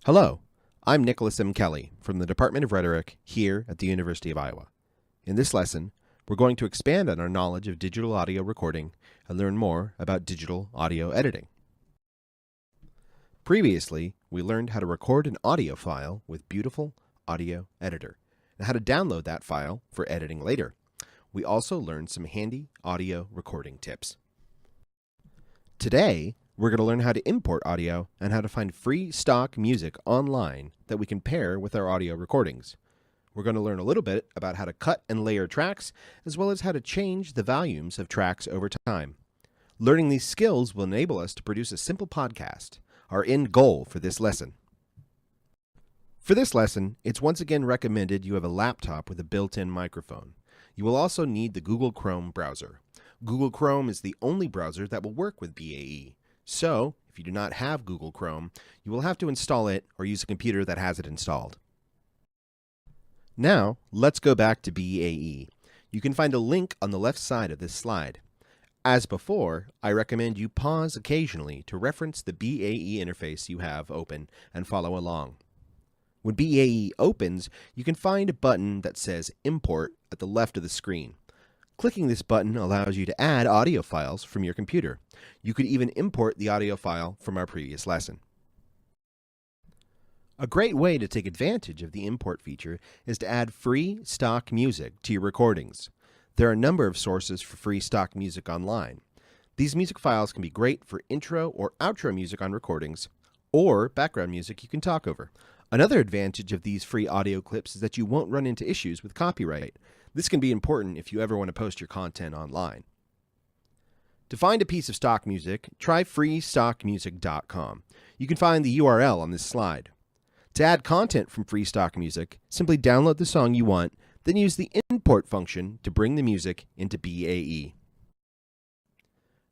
Hello, I'm Nicholas M. Kelly from the Department of Rhetoric here at the University of Iowa. In this lesson, we're going to expand on our knowledge of digital audio recording and learn more about digital audio editing. Previously, we learned how to record an audio file with Beautiful Audio Editor and how to download that file for editing later. We also learned some handy audio recording tips. Today, we're going to learn how to import audio and how to find free stock music online that we can pair with our audio recordings. We're going to learn a little bit about how to cut and layer tracks, as well as how to change the volumes of tracks over time. Learning these skills will enable us to produce a simple podcast, our end goal for this lesson. For this lesson, it's once again recommended you have a laptop with a built-in microphone. You will also need the Google Chrome browser. Google Chrome is the only browser that will work with BAE. So, if you do not have Google Chrome, you will have to install it or use a computer that has it installed. Now, let's go back to BAE. You can find a link on the left side of this slide. As before, I recommend you pause occasionally to reference the BAE interface you have open and follow along. When BAE opens, you can find a button that says Import at the left of the screen. Clicking this button allows you to add audio files from your computer. You could even import the audio file from our previous lesson. A great way to take advantage of the import feature is to add free stock music to your recordings. There are a number of sources for free stock music online. These music files can be great for intro or outro music on recordings, or background music you can talk over. Another advantage of these free audio clips is that you won't run into issues with copyright. This can be important if you ever want to post your content online. To find a piece of stock music, try freestockmusic.com. You can find the URL on this slide. To add content from free stock music, simply download the song you want, then use the import function to bring the music into BAE.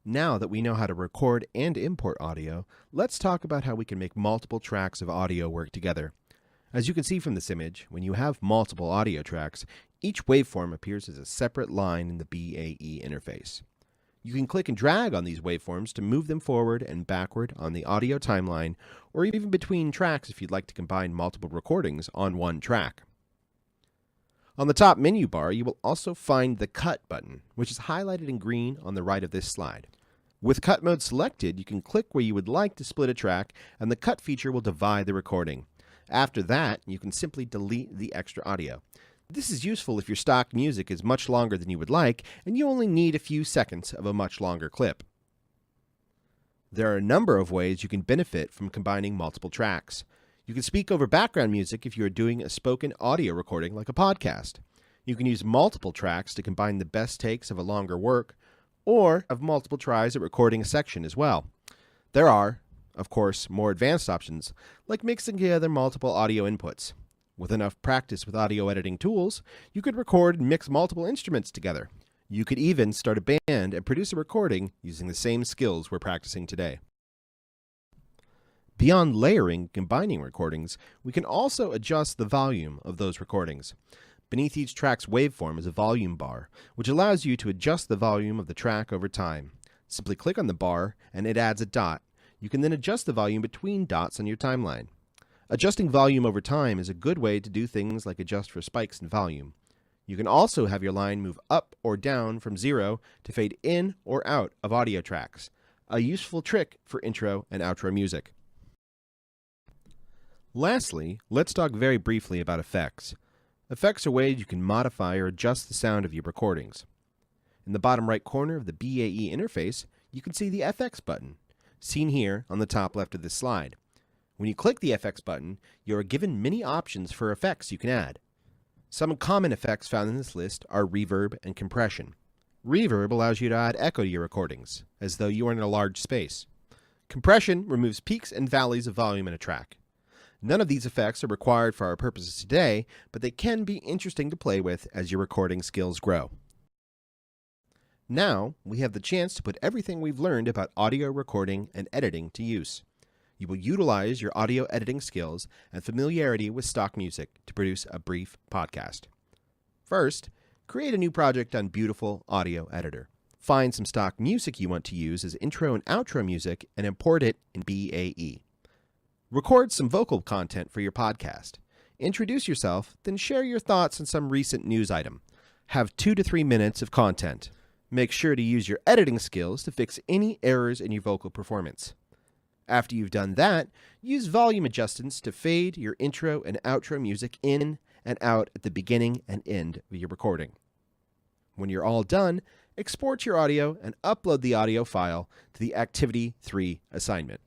Now that we know how to record and import audio, let's talk about how we can make multiple tracks of audio work together. As you can see from this image, when you have multiple audio tracks, each waveform appears as a separate line in the BAE interface. You can click and drag on these waveforms to move them forward and backward on the audio timeline, or even between tracks if you'd like to combine multiple recordings on one track. On the top menu bar, you will also find the Cut button, which is highlighted in green on the right of this slide. With Cut mode selected, you can click where you would like to split a track, and the Cut feature will divide the recording. After that, you can simply delete the extra audio. This is useful if your stock music is much longer than you would like, and you only need a few seconds of a much longer clip. There are a number of ways you can benefit from combining multiple tracks. You can speak over background music if you are doing a spoken audio recording like a podcast. You can use multiple tracks to combine the best takes of a longer work, or have multiple tries at recording a section as well. There are, of course, more advanced options, like mixing together multiple audio inputs. With enough practice with audio editing tools, you could record and mix multiple instruments together. You could even start a band and produce a recording using the same skills we're practicing today. Beyond layering and combining recordings, we can also adjust the volume of those recordings. Beneath each track's waveform is a volume bar, which allows you to adjust the volume of the track over time. Simply click on the bar and it adds a dot. You can then adjust the volume between dots on your timeline. Adjusting volume over time is a good way to do things like adjust for spikes in volume. You can also have your line move up or down from 0 to fade in or out of audio tracks, a useful trick for intro and outro music. Lastly, let's talk very briefly about effects. Effects are ways you can modify or adjust the sound of your recordings. In the bottom right corner of the BAE interface, you can see the FX button, seen here on the top left of this slide. When you click the FX button, you are given many options for effects you can add. Some common effects found in this list are reverb and compression. Reverb allows you to add echo to your recordings, as though you are in a large space. Compression removes peaks and valleys of volume in a track. None of these effects are required for our purposes today, but they can be interesting to play with as your recording skills grow. Now, we have the chance to put everything we've learned about audio recording and editing to use. You will utilize your audio editing skills and familiarity with stock music to produce a brief podcast. First, create a new project on Beautiful Audio Editor. Find some stock music you want to use as intro and outro music and import it in BAE. Record some vocal content for your podcast. Introduce yourself, then share your thoughts on some recent news item. Have 2 to 3 minutes of content. Make sure to use your editing skills to fix any errors in your vocal performance. After you've done that, use volume adjustments to fade your intro and outro music in and out at the beginning and end of your recording. When you're all done, export your audio and upload the audio file to the Activity 3 assignment.